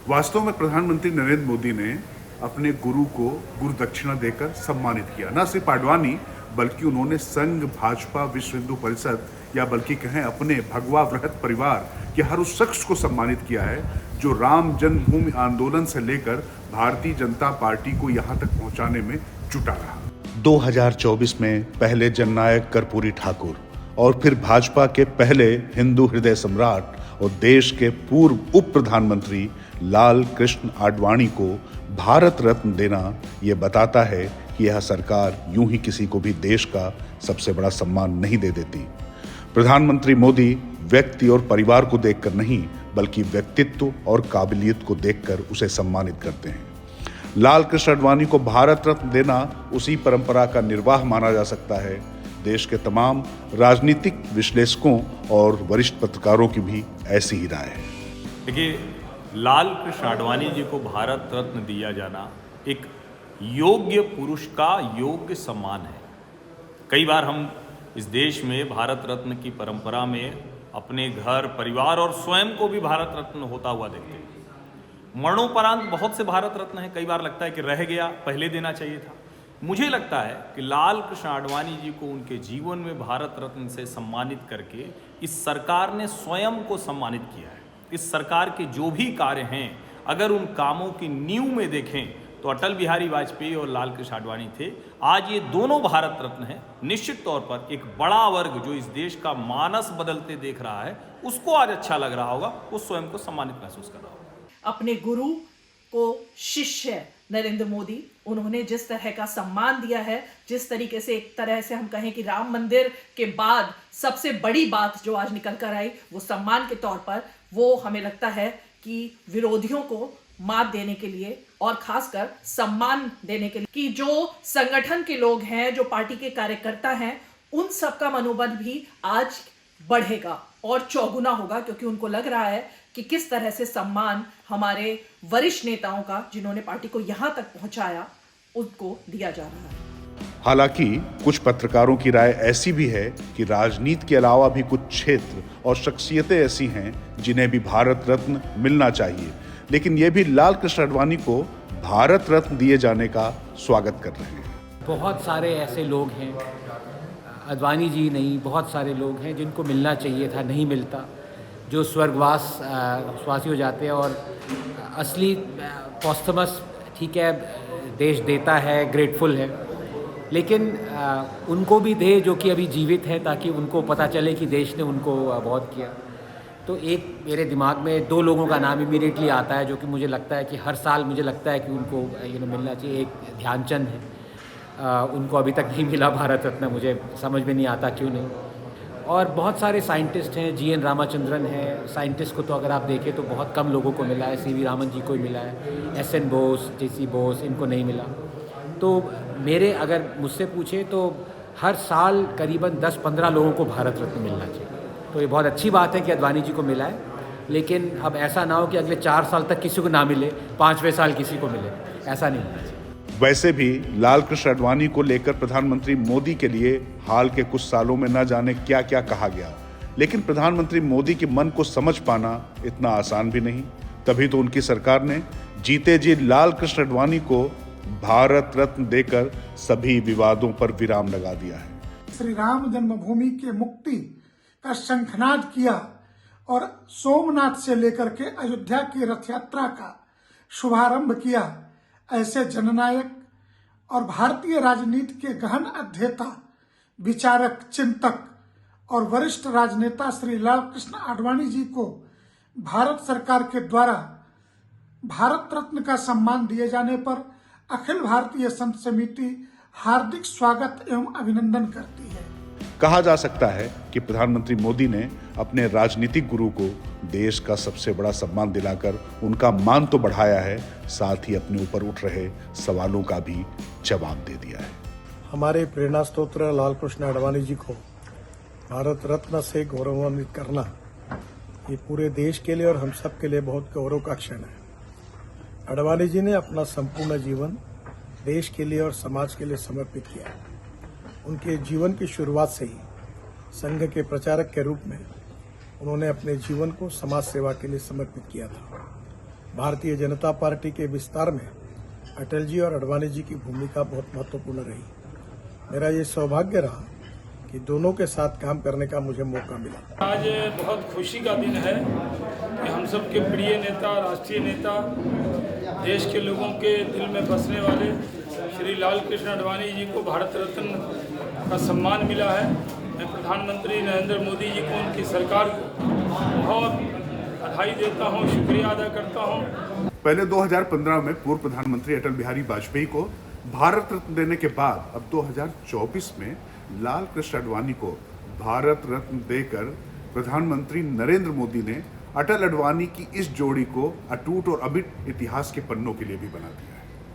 वास्तव में प्रधानमंत्री नरेंद्र मोदी ने अपने गुरु को गुरु दक्षिणा देकर सम्मानित किया। न सिर्फ आडवाणी बल्कि उन्होंने संघ भाजपा विश्व हिंदू परिषद या बल्कि कहें अपने भगवा वृहत परिवार के हर उस शख्स को सम्मानित किया है जो राम जन्मभूमि आंदोलन से लेकर भारतीय जनता पार्टी को यहां तक पहुंचाने में जुटा रहा। 2024 में पहले जननायक कर्पूरी ठाकुर और फिर भाजपा के पहले हिंदू हृदय सम्राट और देश के पूर्व उप प्रधानमंत्री लाल कृष्ण आडवाणी को भारत रत्न देना यह बताता है कि यह सरकार यूं ही किसी को भी देश का सबसे बड़ा सम्मान नहीं दे देती। प्रधानमंत्री मोदी व्यक्ति और परिवार को देखकर नहीं बल्कि व्यक्तित्व और काबिलियत को देखकर उसे सम्मानित करते हैं। लाल कृष्ण आडवाणी को भारत रत्न देना उसी परंपरा का निर्वाह माना जा सकता है। देश के तमाम राजनीतिक विश्लेषकों और वरिष्ठ पत्रकारों की भी ऐसी ही राय है। देखिए, लाल कृष्ण आडवाणी जी को भारत रत्न दिया जाना एक योग्य पुरुष का योग्य सम्मान है। कई बार हम इस देश में भारत रत्न की परंपरा में अपने घर, परिवार और स्वयं को भी भारत रत्न होता हुआ देखते हैं। मरणोपरांत बहुत से भारत रत्न हैं। कई बार लगता है कि रह गया, पहले देना चाहिए था। मुझे लगता है कि लाल कृष्ण आडवाणी जी को उनके जीवन में भारत रत्न से सम्मानित करके इस सरकार ने स्वयं को सम्मानित किया है। इस सरकार के जो भी कार्य हैं, अगर उन कामों की नींव में देखें तो अटल बिहारी वाजपेयी और लाल कृष्ण आडवाणी थे। आज ये दोनों भारत रत्न हैं। निश्चित तौर पर एक बड़ा वर्ग जो इस देश का मानस बदलते देख रहा है, उसको आज अच्छा लग रहा होगा, वो स्वयं को सम्मानित महसूस कर रहा होगा। अपने गुरु को शिष्य नरेंद्र मोदी, उन्होंने जिस तरह का सम्मान दिया है, जिस तरीके से एक तरह से हम कहें कि राम मंदिर के बाद सबसे बड़ी बात जो आज निकल कर आई वो सम्मान के तौर पर, वो हमें लगता है कि विरोधियों को मात देने के लिए और खासकर सम्मान देने के लिए कि जो संगठन के लोग हैं, जो पार्टी के कार्यकर्ता हैं, उन सबका मनोबल भी आज बढ़ेगा और चौगुना होगा, क्योंकि उनको लग रहा है कि किस तरह से सम्मान हमारे वरिष्ठ नेताओं का, जिन्होंने पार्टी को यहां तक पहुंचाया, उनको दिया जा रहा है। हालांकि कुछ पत्रकारों की राय ऐसी भी है कि राजनीति के अलावा भी कुछ क्षेत्र और शख्सियतें ऐसी हैं जिन्हें भी भारत रत्न मिलना चाहिए, लेकिन ये भी लाल कृष्ण आडवाणी को भारत रत्न दिए जाने का स्वागत कर रहे हैं। बहुत सारे ऐसे लोग हैं, आडवाणी जी नहीं, बहुत सारे लोग हैं जिनको मिलना चाहिए था, नहीं मिलता, जो स्वर्गवासी हो जाते हैं। और असली पॉस्थमस, ठीक है, देश देता है, ग्रेटफुल है, लेकिन उनको भी दे जो कि अभी जीवित है, ताकि उनको पता चले कि देश ने उनको बहुत किया। तो एक मेरे दिमाग में दो लोगों का नाम इमीडिएटली आता है जो कि मुझे लगता है कि हर साल मुझे लगता है कि उनको मिलना चाहिए। एक ध्यानचंद है, उनको अभी तक नहीं मिला भारत रत्न, मुझे समझ में नहीं आता क्यों नहीं। और बहुत सारे साइंटिस्ट हैं, जी एन रामाचंद्रन है। साइंटिस्ट को तो अगर आप देखें तो बहुत कम लोगों को मिला है। सीवी रामन जी को ही मिला है, एस.एन. बोस, जे.सी. बोस, इनको नहीं मिला। तो मेरे अगर मुझसे पूछे तो हर साल करीबन 10-15 लोगों को भारत रत्न मिलना चाहिए। तो ये बहुत अच्छी बात है कि आडवाणी जी को मिला है, लेकिन अब ऐसा ना हो कि अगले 4 साल तक किसी को ना मिले, 5वें साल किसी को मिले, ऐसा नहीं होना चाहिए। वैसे भी लाल कृष्ण आडवाणी को लेकर प्रधानमंत्री मोदी के लिए हाल के कुछ सालों में न जाने क्या क्या कहा गया, लेकिन प्रधानमंत्री मोदी के मन को समझ पाना इतना आसान भी नहीं। तभी तो उनकी सरकार ने जीते जी लाल कृष्ण आडवाणी को भारत रत्न देकर सभी विवादों पर विराम लगा दिया है। श्री राम जन्मभूमि के मुक्ति का शंखनाद किया और सोमनाथ से लेकर के अयोध्या की रथ यात्रा का शुभारंभ किया। ऐसे जननायक और भारतीय राजनीति के गहन अध्येता, विचारक, चिंतक और वरिष्ठ राजनेता श्री लाल कृष्ण आडवाणी जी को भारत सरकार के द्वारा भारत रत्न का सम्मान दिए जाने पर अखिल भारतीय संत समिति हार्दिक स्वागत एवं अभिनंदन करती है। कहा जा सकता है कि प्रधानमंत्री मोदी ने अपने राजनीतिक गुरु को देश का सबसे बड़ा सम्मान दिलाकर उनका मान तो बढ़ाया है, साथ ही अपने ऊपर उठ रहे सवालों का भी जवाब दे दिया है। हमारे प्रेरणा स्तोत्र लाल कृष्ण आडवाणी जी को भारत रत्न से गौरवान्वित करना ये पूरे देश के लिए और हम सब के लिए बहुत गौरव का क्षण है। आडवाणी जी ने अपना संपूर्ण जीवन देश के लिए और समाज के लिए समर्पित किया। उनके जीवन की शुरुआत से ही संघ के प्रचारक के रूप में उन्होंने अपने जीवन को समाज सेवा के लिए समर्पित किया था। भारतीय जनता पार्टी के विस्तार में अटल जी और आडवाणी जी की भूमिका बहुत महत्वपूर्ण रही। मेरा ये सौभाग्य रहा कि दोनों के साथ काम करने का मुझे मौका मिला। आज बहुत खुशी का दिन है कि हम सब के प्रिय नेता, राष्ट्रीय नेता, देश के लोगों के दिल में बसने वाले श्री लाल कृष्ण आडवाणी जी को भारत रत्न का सम्मान मिला है। मैं प्रधानमंत्री नरेंद्र मोदी जी को, उनकी सरकार को बहुत बधाई देता हूँ, शुक्रिया अदा करता हूँ। पहले 2015 में पूर्व प्रधानमंत्री अटल बिहारी वाजपेयी को भारत रत्न देने के बाद अब 2024 में लाल कृष्ण आडवाणी को भारत रत्न देकर प्रधानमंत्री नरेंद्र मोदी ने अटल आडवाणी की इस जोड़ी को अटूट और अमिट इतिहास के पन्नों के लिए भी बना दिया।